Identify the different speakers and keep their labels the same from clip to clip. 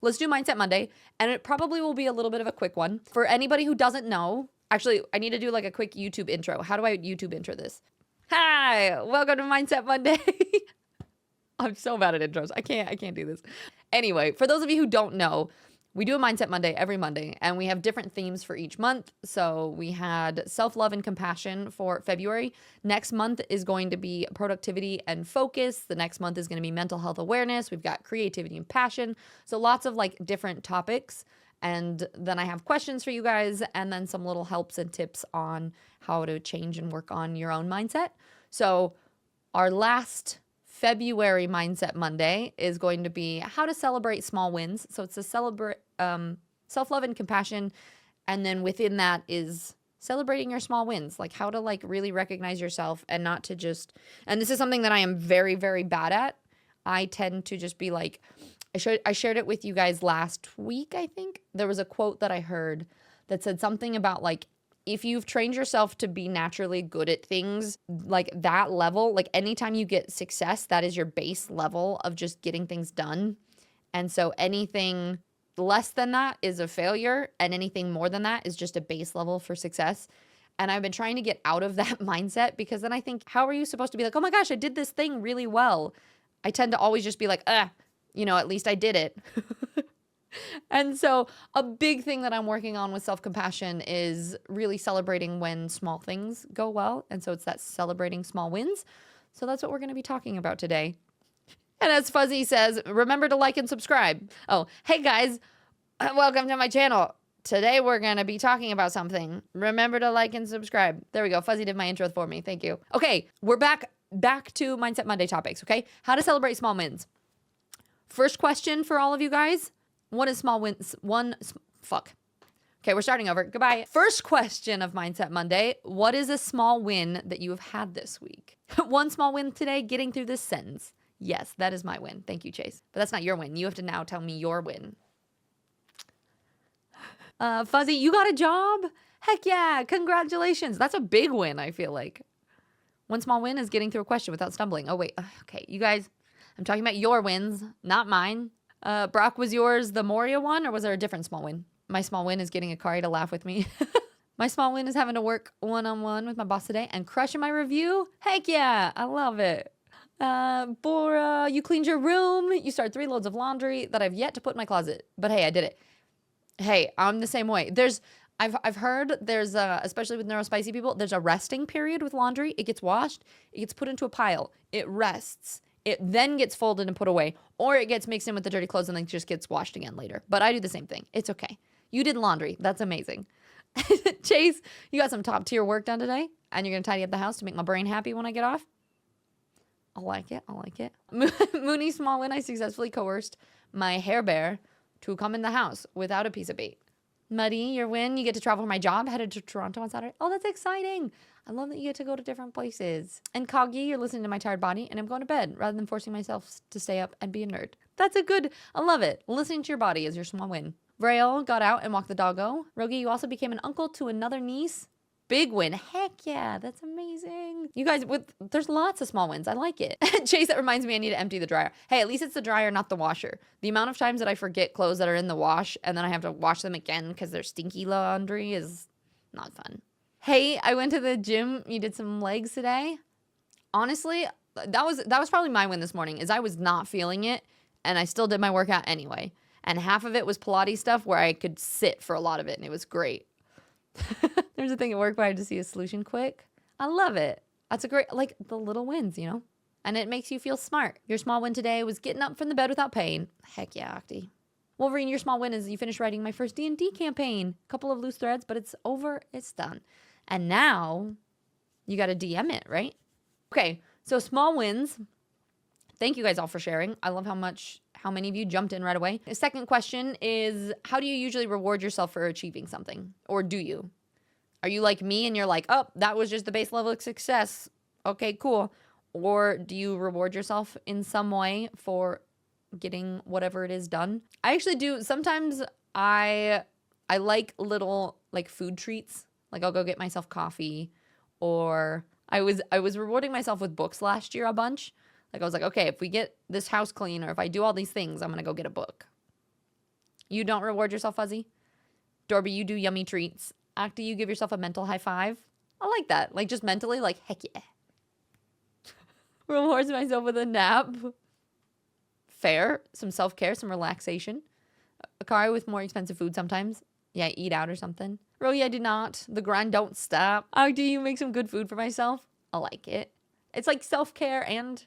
Speaker 1: Let's do Mindset Monday, and it probably will be a little bit of a quick one. For anybody who doesn't know, actually, I need to do like a quick YouTube intro. How do I YouTube intro this? Hi, welcome to Mindset Monday. I'm so bad at intros. I can't do this. Anyway, for those of you who don't know, we do a Mindset Monday every Monday, and we have different themes for each month. So we had self-love and compassion for February. Next month is going to be productivity and focus. The next month is going to be mental health awareness. We've got creativity and passion. So lots of like different topics. And then I have questions for you guys, and then some little helps and tips on how to change and work on your own mindset. So our last February Mindset Monday is going to be how to celebrate small wins. So it's a celebrate self-love and compassion. And then within that is celebrating your small wins, like how to like really recognize yourself and not to just, and this is something that I am very, very bad at. I tend to just be like, I shared it with you guys last week, I think. There was a quote that I heard that said something about like, if you've trained yourself to be naturally good at things, like that level, like anytime you get success, that is your base level of just getting things done. And so anything less than that is a failure, and anything more than that is just a base level for success. And I've been trying to get out of that mindset, because then I think, how are you supposed to be like, oh my gosh, I did this thing really well? I tend to always just be like, at least I did it. And so a big thing that I'm working on with self-compassion is really celebrating when small things go well. And so it's that celebrating small wins. So that's what we're going to be talking about today. And as Fuzzy says, remember to like and subscribe. Oh, hey guys, welcome to my channel. Today we're going to be talking about something. Remember to like and subscribe. There we go. Fuzzy did my intro for me. Thank you. Okay, we're back to Mindset Monday topics, okay? How to celebrate small wins. First question for all of you guys. What is small wins? Okay, we're starting over. Goodbye. First question of Mindset Monday. What is a small win that you have had this week? One small win today, getting through this sentence. Yes, that is my win. Thank you, Chase. But that's not your win. You have to now tell me your win. Fuzzy, you got a job? Heck yeah, congratulations. That's a big win, I feel like. One small win is getting through a question without stumbling. Oh, wait. Okay, you guys, I'm talking about your wins, not mine. Brock, was yours the Moria one, or was there a different small win? My small win is getting Akari to laugh with me. My small win is having to work one-on-one with my boss today and crushing my review. Heck yeah, I love it. Bora, you cleaned your room. You started 3 loads of laundry that I've yet to put in my closet. But hey, I did it. Hey, I'm the same way. I've heard there's especially with neurospicy people, there's a resting period with laundry. It gets washed, it gets put into a pile, it rests. It then gets folded and put away, or it gets mixed in with the dirty clothes and then just gets washed again later. But I do the same thing. It's okay. You did laundry. That's amazing. Chase, you got some top tier work done today, and you're going to tidy up the house to make my brain happy when I get off. I like it. I like it. Mooney, small win, I successfully coerced my hair bear to come in the house without a piece of bait. Muddy, your win, you get to travel for my job, headed to Toronto on Saturday. Oh, that's exciting. I love that you get to go to different places. And Coggy, you're listening to my tired body, and I'm going to bed rather than forcing myself to stay up and be a nerd. That's a good, I love it. Listening to your body is your small win. Vrail got out and walked the doggo. Rogi, you also became an uncle to another niece. Big win. Heck yeah, that's amazing. You guys, there's lots of small wins. I like it. Chase, that reminds me I need to empty the dryer. Hey, at least it's the dryer, not the washer. The amount of times that I forget clothes that are in the wash and then I have to wash them again because they're stinky laundry is not fun. Hey, I went to the gym. You did some legs today. Honestly, that was probably my win this morning, is I was not feeling it and I still did my workout anyway. And half of it was Pilates stuff where I could sit for a lot of it and it was great. There's a thing at work where I had to see a solution quick. I love it. That's a great, like the little wins, you know? And it makes you feel smart. Your small win today was getting up from the bed without pain. Heck yeah, Octi. Wolverine, your small win is you finished writing my first D&D campaign. Couple of loose threads, but it's over. It's done. And now you got to DM it, right? Okay, so small wins. Thank you guys all for sharing. I love how many of you jumped in right away. The second question is, how do you usually reward yourself for achieving something? Or do you? Are you like me and you're like, oh, that was just the base level of success. Okay, cool. Or do you reward yourself in some way for getting whatever it is done? I actually do. Sometimes I like little like food treats. Like I'll go get myself coffee, or I was rewarding myself with books last year a bunch. Like I was like, okay, if we get this house clean or if I do all these things, I'm going to go get a book. You don't reward yourself, Fuzzy? Dorby, you do yummy treats. Acta, you give yourself a mental high five. I like that. Like, just mentally, like, heck yeah. Rewards myself with a nap. Fair. Some self-care, some relaxation. Akari with more expensive food sometimes. Yeah, eat out or something. Really, I do not. The grind don't stop. Acta, you make some good food for myself. I like it. It's like self-care and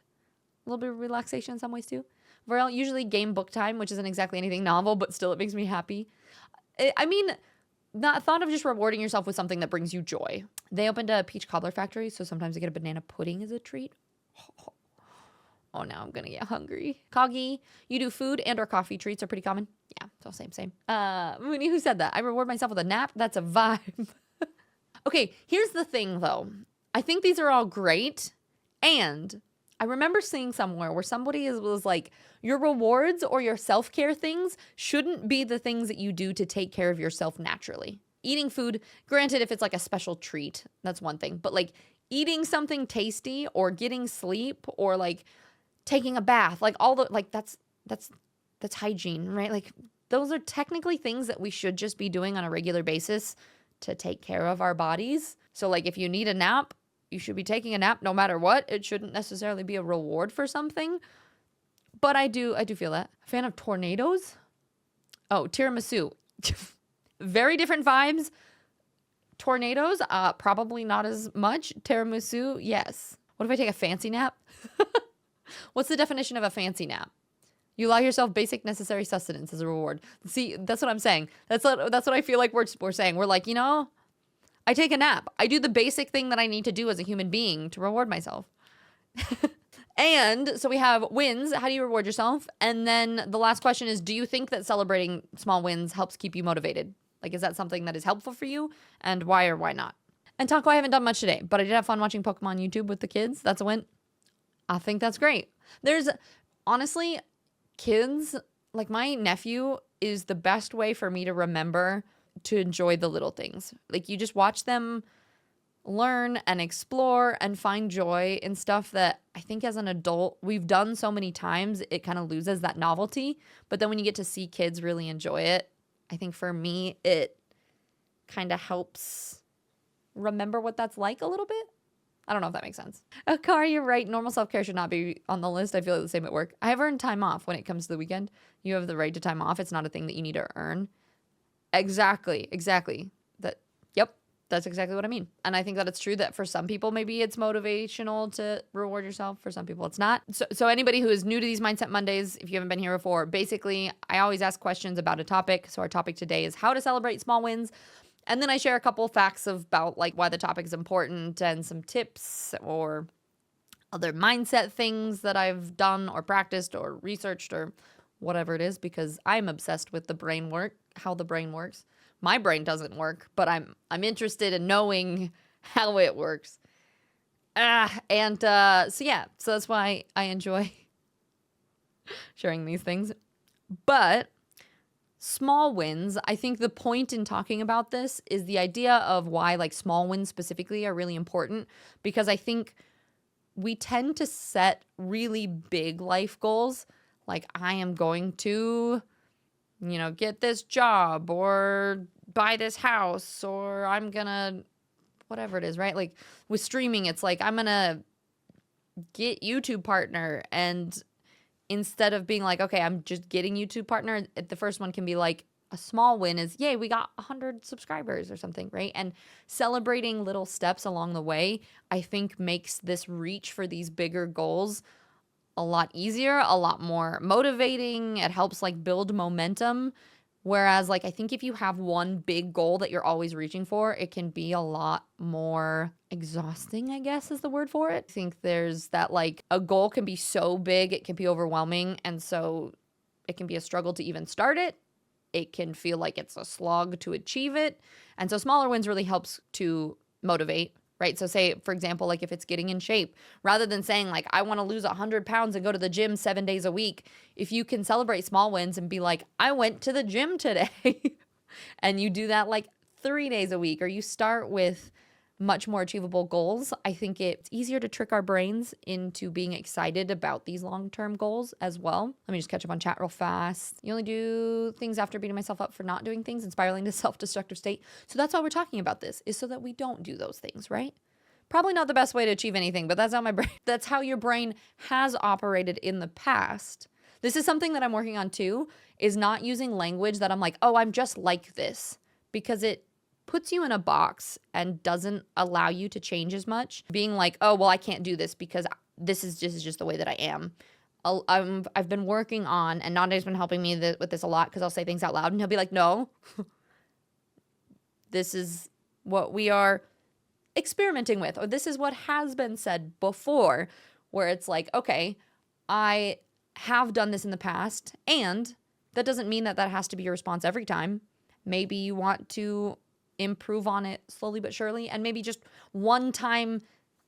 Speaker 1: a little bit of relaxation in some ways too. Varel, usually game book time, which isn't exactly anything novel, but still it makes me happy. I mean, not thought of just rewarding yourself with something that brings you joy. They opened a peach cobbler factory, so sometimes I get a banana pudding as a treat. Oh, now I'm gonna get hungry. Coggy, you do food and or coffee treats are pretty common. Yeah, so same. Mooney, who said that? I reward myself with a nap. That's a vibe. Okay, here's the thing though. I think these are all great, and I remember seeing somewhere where somebody was like, your rewards or your self-care things shouldn't be the things that you do to take care of yourself naturally. Eating food, granted, if it's like a special treat, that's one thing. But like eating something tasty or getting sleep or like taking a bath, like all the, like that's hygiene, right? Like those are technically things that we should just be doing on a regular basis to take care of our bodies. So like if you need a nap, you should be taking a nap no matter what. It shouldn't necessarily be a reward for something. But I do feel that. Fan of tornadoes? Oh, tiramisu. Very different vibes. Tornadoes, probably not as much. Tiramisu, yes. What if I take a fancy nap? What's the definition of a fancy nap? You allow yourself basic necessary sustenance as a reward. See, that's what I'm saying. That's what I feel like we're saying. We're like, you know, I take a nap. I do the basic thing that I need to do as a human being to reward myself. And so we have wins. How do you reward yourself? And then the last question is, do you think that celebrating small wins helps keep you motivated? Like, is that something that is helpful for you? And why or why not? And Taco, I haven't done much today, but I did have fun watching Pokemon YouTube with the kids. That's a win. I think that's great. There's, honestly, kids, like my nephew is the best way for me to remember to enjoy the little things. Like, you just watch them learn and explore and find joy in stuff that I think as an adult we've done so many times, it kind of loses that novelty. But then when you get to see kids really enjoy it, I think for me it kind of helps remember what that's like a little bit. I don't know if that makes sense. Akar, you're right. Normal self-care should not be on the list. I feel like the same at work. I have earned time off when it comes to the weekend. You have the right to time off. It's not a thing that you need to earn. Exactly. Yep. That's exactly what I mean. And I think that it's true that for some people, maybe it's motivational to reward yourself. For some people, it's not. So anybody who is new to these Mindset Mondays, if you haven't been here before, basically, I always ask questions about a topic. So our topic today is how to celebrate small wins. And then I share a couple facts about like why the topic is important and some tips or other mindset things that I've done or practiced or researched or whatever it is, because I'm obsessed with the brain work, how the brain works. My brain doesn't work, but I'm interested in knowing how it works. So that's why I enjoy sharing these things. But small wins, I think the point in talking about this is the idea of why like small wins specifically are really important, because I think we tend to set really big life goals. Like, I am going to, get this job or buy this house, or I'm gonna, whatever it is, right? Like with streaming, it's like, I'm gonna get YouTube partner. And instead of being like, okay, I'm just getting YouTube partner, the first one can be like, a small win is, yay, we got 100 subscribers or something, right? And celebrating little steps along the way, I think makes this reach for these bigger goals a lot easier, a lot more motivating. It helps like build momentum. Whereas like, I think if you have one big goal that you're always reaching for, it can be a lot more exhausting, I guess is the word for it. I think there's that like a goal can be so big, it can be overwhelming. And so it can be a struggle to even start it. It can feel like it's a slog to achieve it. And so smaller wins really helps to motivate, right? So say, for example, like if it's getting in shape, rather than saying like, I want to lose 100 pounds and go to the gym 7 days a week, if you can celebrate small wins and be like, I went to the gym today, and you do that like 3 days a week, or you start with much more achievable goals, I think it's easier to trick our brains into being excited about these long-term goals as well. Let me just catch up on chat real fast. You only do things after beating myself up for not doing things and spiraling to self-destructive state. So that's why we're talking about this, is so that we don't do those things, right? Probably not the best way to achieve anything, but that's how that's how your brain has operated in the past. This is something that I'm working on too, is not using language that I'm like, oh, I'm just like this, because it puts you in a box and doesn't allow you to change as much. Being like, oh, well, I can't do this because this is just the way that I am. I've been working on, and Nande's been helping me with this a lot, because I'll say things out loud and he'll be like, no, this is what we are experimenting with, or this is what has been said before, where it's like, okay, I have done this in the past, and that doesn't mean that has to be your response every time. Maybe you want to improve on it slowly but surely, and maybe just one time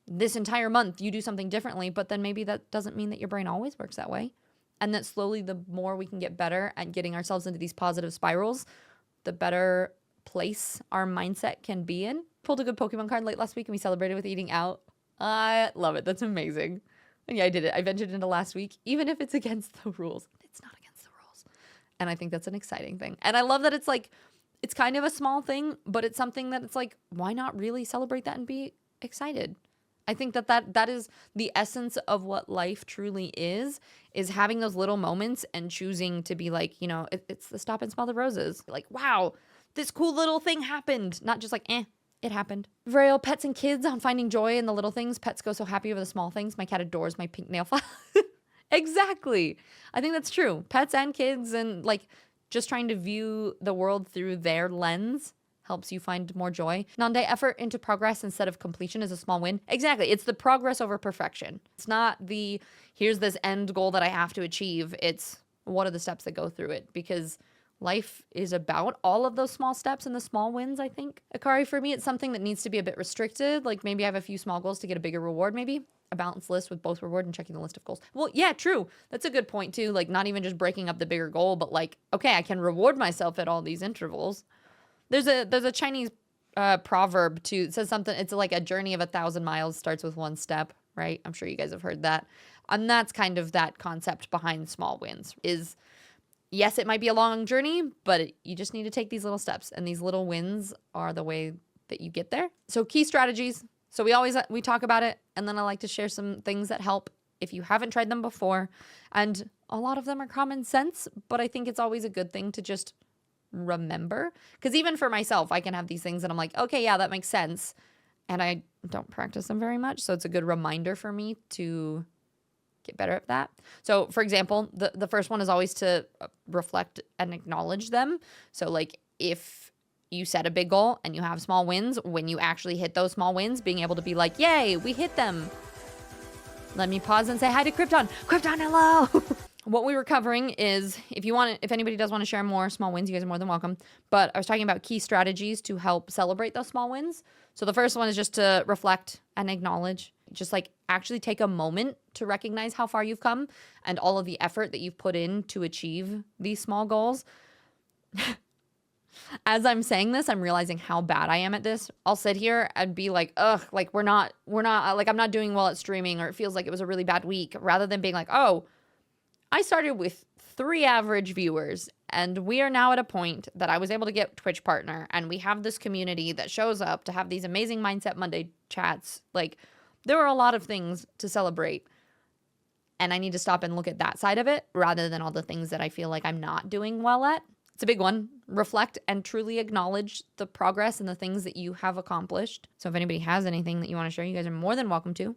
Speaker 1: this entire month you do something differently, but then maybe that doesn't mean that your brain always works that way. And that slowly, the more we can get better at getting ourselves into these positive spirals, the better place our mindset can be in. Pulled a good Pokemon card late last week and we celebrated with eating out. I love it. That's amazing. And yeah, I did it. I ventured into last week, even if it's against the rules. It's not against the rules. And I think that's an exciting thing. And I love that it's like, it's kind of a small thing, but it's something that it's like, why not really celebrate that and be excited? I think that is the essence of what life truly is having those little moments and choosing to be like, you know, it's the stop and smell the roses. Like, wow, this cool little thing happened. Not just like, it happened. Vrail, pets and kids on finding joy in the little things. Pets go so happy over the small things. My cat adores my pink nail file. Exactly. I think that's true. Pets and kids, and like just trying to view the world through their lens helps you find more joy. Non-day effort into progress instead of completion is a small win. Exactly. It's the progress over perfection. It's not the, here's this end goal that I have to achieve. It's what are the steps that go through it, because life is about all of those small steps and the small wins, I think. Akari, for me, it's something that needs to be a bit restricted. Like maybe I have a few small goals to get a bigger reward, maybe. A balanced list with both reward and checking the list of goals. Well, yeah, true. That's a good point too. Like not even just breaking up the bigger goal, but like, okay, I can reward myself at all these intervals. There's a Chinese proverb too. It says something, it's like a journey of 1,000 miles starts with one step, right? I'm sure you guys have heard that. And that's kind of that concept behind small wins is, yes, it might be a long journey, but you just need to take these little steps, and these little wins are the way that you get there. So key strategies. So we talk about it, and then I like to share some things that help if you haven't tried them before. And a lot of them are common sense, but I think it's always a good thing to just remember, because even for myself, I can have these things that I'm like, okay, yeah, that makes sense, and I don't practice them very much. So it's a good reminder for me to get better at that. So for example, the first one is always to reflect and acknowledge them. So like if you set a big goal and you have small wins, when you actually hit those small wins, being able to be like, yay, we hit them. Let me pause and say hi to Krypton. Krypton, hello. What we were covering is, if anybody does want to share more small wins, you guys are more than welcome. But I was talking about key strategies to help celebrate those small wins. So the first one is just to reflect and acknowledge, just like actually take a moment to recognize how far you've come and all of the effort that you've put in to achieve these small goals. As I'm saying this, I'm realizing how bad I am at this. I'll sit here and be like, ugh, like we're not, like I'm not doing well at streaming, or it feels like it was a really bad week, rather than being like, oh, I started with 3 average viewers, and we are now at a point that I was able to get Twitch partner, and we have this community that shows up to have these amazing Mindset Monday chats. Like, there are a lot of things to celebrate, and I need to stop and look at that side of it rather than all the things that I feel like I'm not doing well at. It's a big one. Reflect and truly acknowledge the progress and the things that you have accomplished. So if anybody has anything that you want to share, you guys are more than welcome to.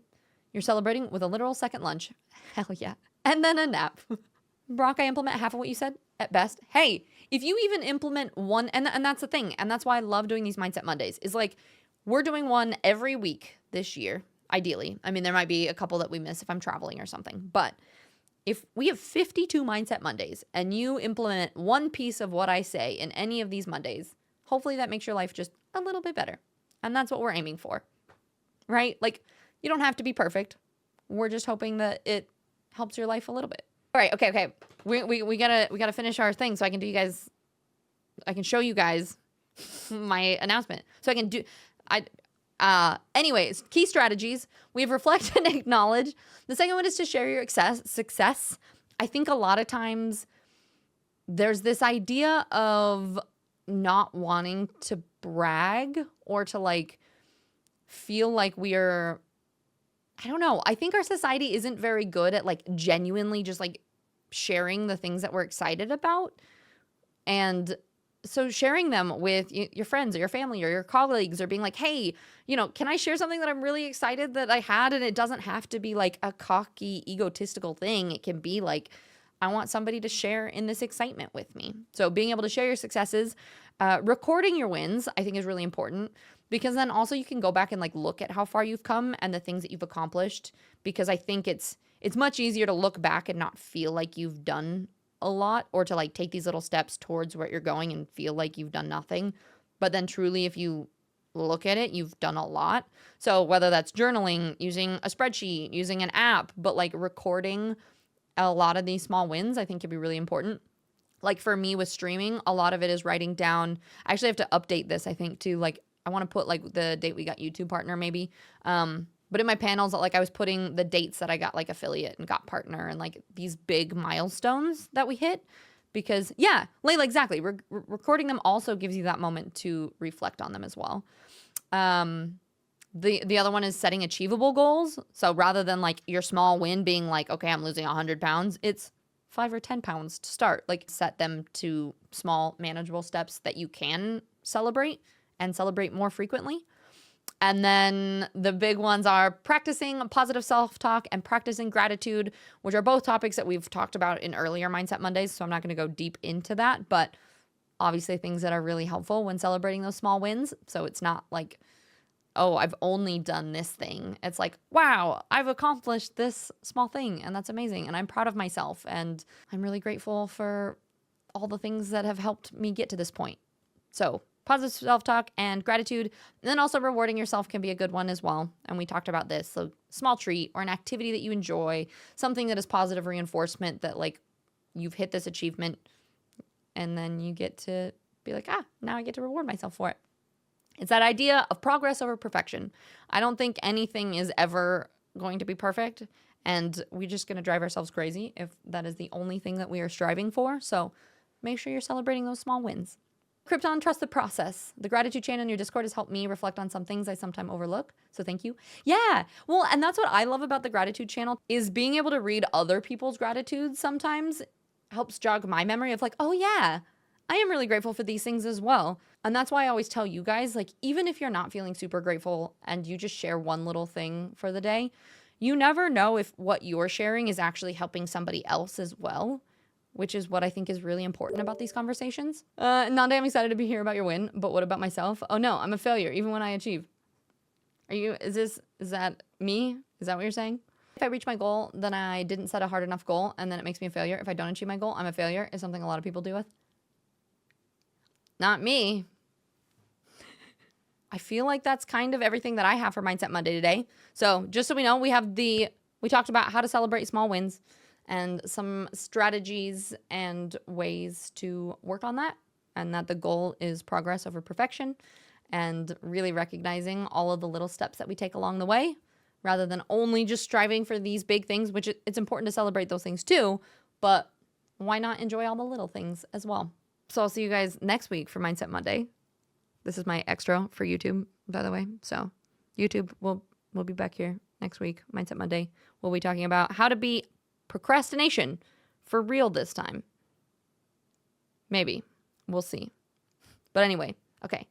Speaker 1: You're celebrating with a literal second lunch. Hell yeah. And then a nap. Brock, I implement half of what you said at best. Hey, if you even implement one, and that's the thing, and that's why I love doing these Mindset Mondays, is like, we're doing one every week this year, ideally. I mean, there might be a couple that we miss if I'm traveling or something, but if we have 52 Mindset Mondays and you implement one piece of what I say in any of these Mondays, hopefully that makes your life just a little bit better. And that's what we're aiming for, right? Like, you don't have to be perfect. We're just hoping that it helps your life a little bit. All right, okay. We gotta finish our thing so I can show you guys my announcement. So Anyways, key strategies. We've reflect and acknowledge. The second one is to share your success. I think a lot of times there's this idea of not wanting to brag or to like feel like we're, I don't know. I think our society isn't very good at like genuinely just like sharing the things that we're excited about. And so sharing them with your friends or your family or your colleagues, or being like, hey, can I share something that I'm really excited that I had? And it doesn't have to be like a cocky, egotistical thing. It can be like, I want somebody to share in this excitement with me. So being able to share your successes, recording your wins, I think is really important, because then also you can go back and like look at how far you've come and the things that you've accomplished, because I think it's much easier to look back and not feel like you've done a lot, or to like take these little steps towards where you're going and feel like you've done nothing. But then truly, if you look at it, you've done a lot. So whether that's journaling, using a spreadsheet, using an app, but like recording a lot of these small wins, I think could be really important. Like for me with streaming, a lot of it is writing down. I actually have to update this, I think, too. Like I want to put like the date we got YouTube partner maybe. But in my panels, like I was putting the dates that I got like affiliate and got partner, and like these big milestones that we hit. Because yeah, Layla, exactly. Recording them also gives you that moment to reflect on them as well. The other one is setting achievable goals. So rather than like your small win being like, okay, I'm losing 100 pounds, it's 5 or 10 pounds to start. Like set them to small manageable steps that you can celebrate and celebrate more frequently. And then the big ones are practicing positive self-talk and practicing gratitude, which are both topics that we've talked about in earlier Mindset Mondays. So I'm not going to go deep into that, but obviously things that are really helpful when celebrating those small wins. So it's not like, oh, I've only done this thing. It's like, wow, I've accomplished this small thing, and that's amazing. And I'm proud of myself, and I'm really grateful for all the things that have helped me get to this point. So positive self-talk and gratitude. And then also rewarding yourself can be a good one as well. And we talked about this. So small treat or an activity that you enjoy, something that is positive reinforcement that like you've hit this achievement, and then you get to be like, now I get to reward myself for it. It's that idea of progress over perfection. I don't think anything is ever going to be perfect, and we're just going to drive ourselves crazy if that is the only thing that we are striving for. So make sure you're celebrating those small wins. Krypton, trust the process. The gratitude chain on your Discord has helped me reflect on some things I sometimes overlook. So thank you. Yeah. Well, and that's what I love about the gratitude channel, is being able to read other people's gratitudes sometimes helps jog my memory of like, oh yeah, I am really grateful for these things as well. And that's why I always tell you guys, like, even if you're not feeling super grateful and you just share one little thing for the day, you never know if what you're sharing is actually helping somebody else as well, which is what I think is really important about these conversations. Nanda, I'm excited to be here about your win, but what about myself? Oh no, I'm a failure even when I achieve. Is that me? Is that what you're saying? If I reach my goal, then I didn't set a hard enough goal, and then it makes me a failure. If I don't achieve my goal, I'm a failure, is something a lot of people do with. Not me. I feel like that's kind of everything that I have for Mindset Monday today. So just so we know, we talked about how to celebrate small wins and some strategies and ways to work on that, and that the goal is progress over perfection, and really recognizing all of the little steps that we take along the way, rather than only just striving for these big things, which it's important to celebrate those things too, but why not enjoy all the little things as well? So I'll see you guys next week for Mindset Monday. This is my extra for YouTube, by the way. So YouTube, we'll be back here next week. Mindset Monday. We'll be talking about how to beat procrastination for real this time. Maybe. We'll see. But anyway, okay.